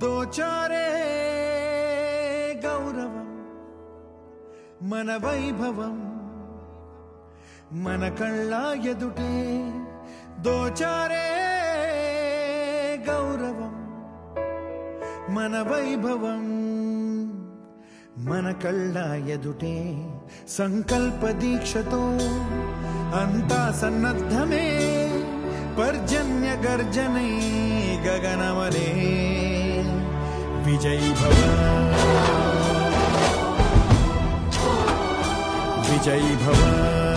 దోచారే గౌరవం మన వైభవం మన కళ్ళ ఎదుటే దోచారే గౌరవం మన వైభవం మన కళ్ళ ఎదుటే సంకల్ప దీక్షతో అంతా సన్నద్ధమే पर्जन्य गर्जने गगनमले विजयी भव विजयी भव।